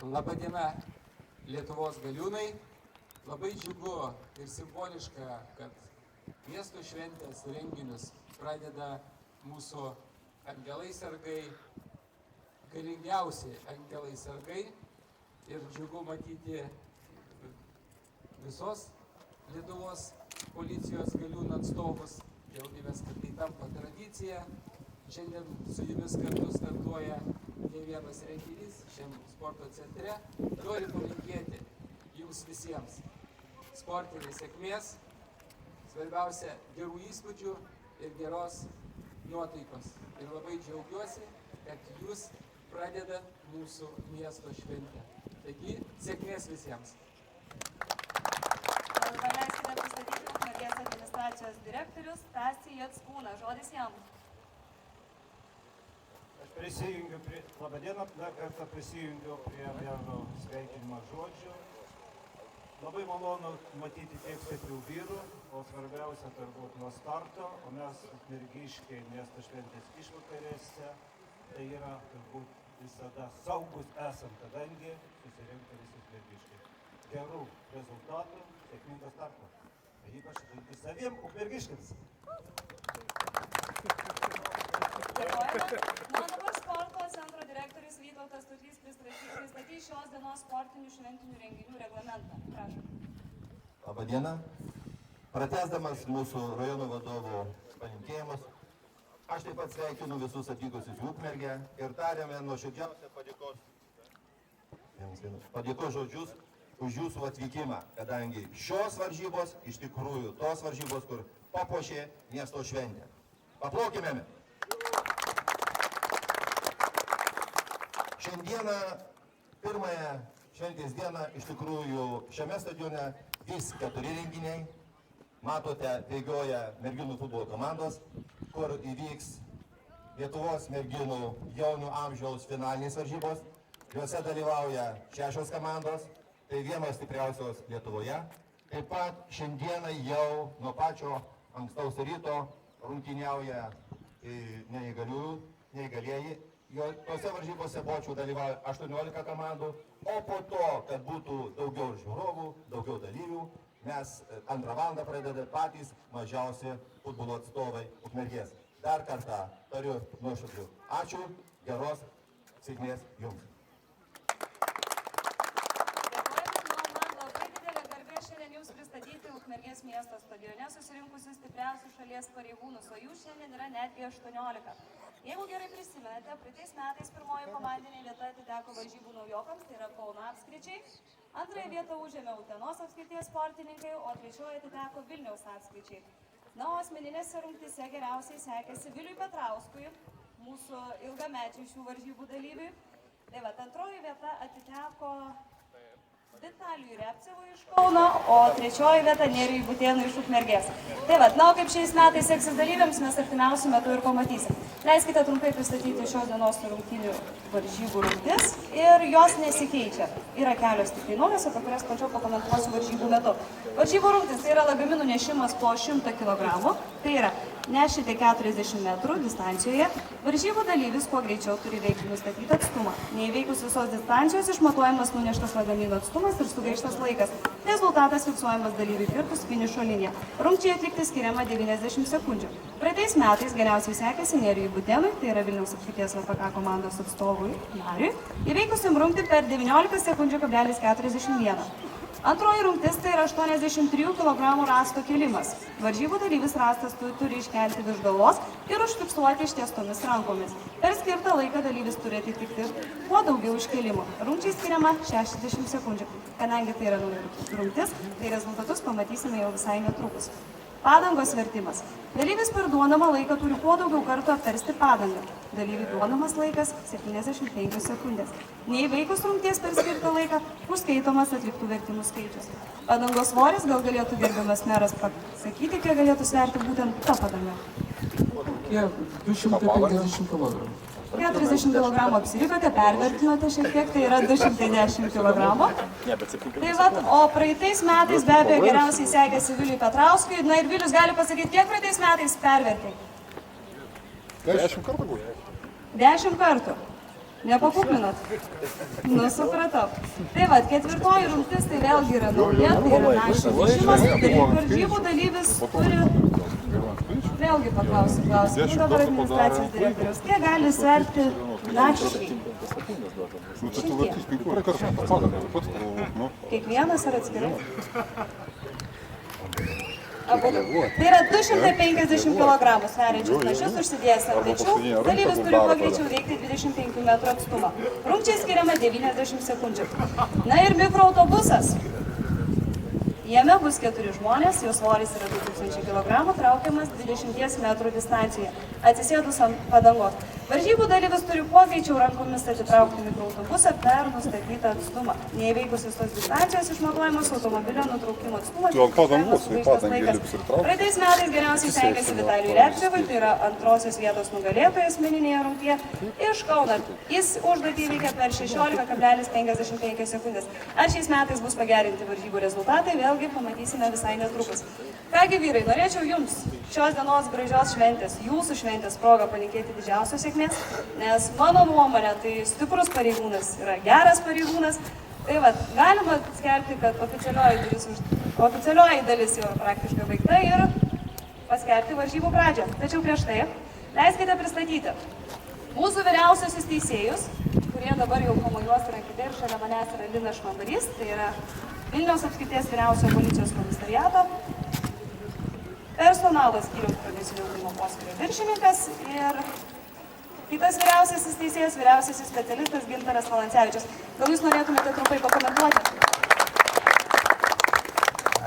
Labadiena Lietuvos galiūnai. Labai džiugu ir simboliška, kad miesto šventės renginius pradeda mūsų angelai sargai, galingiausi angelai sargai. Ir džiugu matyti visos Lietuvos policijos galiūnų atstovus. Džiaugiamės, kad tai tampa tradicija. Šiandien su jumis kartu startuoja ne vienas renginys šiam sporto centre. Noriu palinkėti jums visiems sportinės sėkmės, svarbiausia gerų įspūdžių ir geros nuotaikos. Ir labai džiaugiuosi, kad jūs pradedat mūsų miesto šventę. Taigi, sėkmės visiems. Leiskite pristatyti Ukmergės administracijos direktorius Stasį Jackūną. Žodis jam. Prisijungiu labadiena, dar kartą prisijungiu prie bendro sveikinimo žodžių. Labai malonu matyti tiek stiprių vyrų, o svarbiausia turbūt nuo starto, o mes ukmergiškiai miesto šventės išvakarėse, tai yra turbūt visada saugus esam, kadangi susirinkti visi ukmergiškiai. Gerų rezultatų, sėkmingo starto. Ypač saviem ukmergiškiams. Dėkojame. Dabar sporto centro direktorius Vytautas Tutlys pristatys šios dienos sportinių šventinių renginių reglamentą. Prašom. Labadiena. Pratęsdamas mūsų rajono vadovo palinkėjimus, aš taip pat sveikinu visus atvykusius į Ukmergę ir tariame nuoširdžiausią padėkos žodžius už jūsų atvykimą, kadangi šios varžybos iš tikrųjų tos varžybos, kur papuošė miesto šventę. Paplokime! Šiandieną, pirmąją šventės dieną, iš tikrųjų šiame stadione vis 4 renginiai. Matote, bėgioja merginų futbolo komandos, kur įvyks Lietuvos merginų jaunių amžiaus finalinės varžybos. Juose dalyvauja 6 komandos, tai vienos stipriausios Lietuvoje. Taip pat šiandieną jau nuo pačio ankstaus ryto rungtyniauja neįgalieji. Tose varžybose bočių dalyvauja 18 komandų, o po to, kad būtų daugiau žiūrovų, daugiau dalyvių, mes 2 valandą pradedame patys mažiausi futbolo atstovai Ukmergės. Dar kartą tariu nuoširdžiu. Ačiū, geros sėkmės jums. Pristatyti Ukmergės miesto stadione susirinkusius stipriausius šalies pareigūnus, o jų šiandien yra netgi 18. Jeigu gerai prisimenate, praeitais metais pirmoji komandinė vieta atiteko varžybų naujokams, tai yra Kauno apskričiai. Antrąją vietą užėmė Utenos apskrities sportininkai, o trečioji atiteko Vilniaus apskričiai. Na, o asmeninėse rungtyse geriausiai sekėsi Viliui Petrauskui, mūsų ilgamečiai šių varžybų dalyviui. Tai va, antroji vieta atiteko Vitalijui Repcevui iš Kauno, o trečioji vieta Nerijui Butėnui iš Ukmergės. Tai va, na, o kaip šiais metais seksis dalyviams, mes artimiausiu metu ir pamatysim. Leiskite trumpai pristatyti šios dienos rungtynių varžybų rungtis ir jos nesikeičia. Yra kelios tik naujos, apie kurias plačiau pakomentuosiu varžybų metu. Varžybų rungtis tai yra lagaminų nešimas po 100 kg, tai yra nešite 40 metrų distancijoje. Varžybų dalyvis kuo greičiau turi veikti nustatytą atstumą. Neįveikus visos distancijos išmatuojamas nuneštas lagamino atstumas ir sugaištas laikas. Rezultatas fiksuojamas dalyviui kirtus finišo liniją. Rungčiai atlikti skiriama 90 sekundžių. Praeitais metais geriausiai sekėsi Nerijui Butėnui, tai yra Vilniaus apskrities VPK komandos atstovui Mariui, įveikusiam rungtį per 19 sekundžių 41. Antroji rungtis tai yra 83 kg rąsto kėlimas. Varžybų dalyvis rąstas turi iškelti virš galvos ir užfiksuoti ištiestomis rankomis. Per skirtą laiką dalyvis turi atitikti kuo daugiau iškėlimų. Rungčiai skiriama 60 sekundžių. Kadangi tai yra rungtis, tai rezultatus pamatysime jau visai netrukus. Padangos vertimas. Dalyvis per duodamą laiką turi kuo daugiau kartų apversti padangą. Dalyviui duodamas laikas 75 sekundės. Neįveikus rungties per skirtą laiką užskaitomas atliktų vertimų skaičius. Padangos svoris, gal galėtų gerbiamas meras pasakyti, kiek galėtų sverti būtent ta padanga? 250 kg. 40 kg apsirikote, pervertinote šiek tiek, tai yra 210 kg. Tai vat, o praeitais metais be abejo geriausiai sekėsi Viliui Petrauskui. Na ir Vilius gali pasakyti, kiek praeitais metais pervertė? 10 kartų buvo. 10 kartų. Nepakuklinot? Nu, supratau. Tai va, ketvirtoji rungtis tai vėlgi yra nauja, tai yra našas žymas, varžybų dalyvis turi, vėlgi paklausiu klausimą, nu dabar administracijos direktoriaus, kiek gali sverti našiai? Kiekvienas ar atskirai? Abudu. Tai yra 250 kg sveriančius našius užsidėjęs ant pečių, dalyvis turi kuo greičiau veikti 25 m atstumą. Rungčiai skiriama 90 sekundžių. Na ir mikroautobusas. Jame bus 4 žmonės, jo svoris yra 2000 kg, traukiamas 20 m distancijoje, atsisėdus ant padangos. Varžybų dalyvis turi kuo greičiau rankomis atitraukti mikroautobusą per nustatytą atstumą. Neįveikus visos distancijos išmatuojamas automobilio nutraukimo atstumas. Praeitais metais geriausiai sekėsi Vitalijui Repčevui, tai yra antrosios vietos nugalėtojas asmeninėje rungtyje iš Kauno. Jis užduotį įveikė per 16,55 sekundės. Ar šiais metais bus pagerinti varžybų rezultatai, vėlgi pamatysime visai netrukus. Kągi vyrai, norėčiau jums šios dienos gražios šventės, jūsų šventės progą palinkėti didžiausios sėkmės, nes mano nuomonė, tai stiprus pareigūnas yra geras pareigūnas. Tai va, galima skelbti, kad oficialioji dalis jau praktiškai baigta ir paskelbti varžybų pradžią. Tačiau prieš tai leiskite pristatyti mūsų vyriausiosius teisėjus, kurie dabar jau pamojuos rankite ir šalia manęs yra Linas Švambarys, tai yra Vilniaus apskrities vyriausiojo policijos komisariato, personalo skyriaus procesinio ugdymo poskyrio viršininkas ir kitas vyriausiasis teisėjas, vyriausiasis specialistas Gintaras Valancevičius. Gal jūs norėtumėte trumpai pakomentuoti?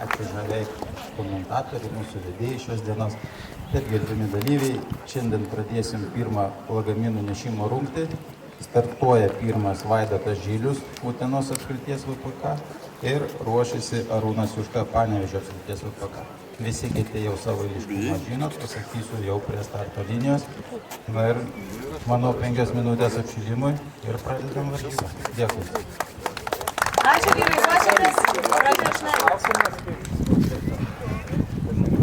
Ačiū žaliai komentatoriai, mūsų vedėjai šios dienos. Taip, gerbimi dalyviai, šiandien pradėsim pirmą lagaminų nešimo rungtį. Startuoja pirmas Vaidotas Žylius, Utenos apskrities VPK ir ruošiasi Arūnas Juška, Panevėžio apskrities VPK. Visi kiti jau savo ryškumą žinot, pasakysiu jau prie starto linijos. Na ir manau 5 minutės apšilimui ir pradedam varžybą. Dėkui. Ačiū vyrai, ruošiatės, pradžią iš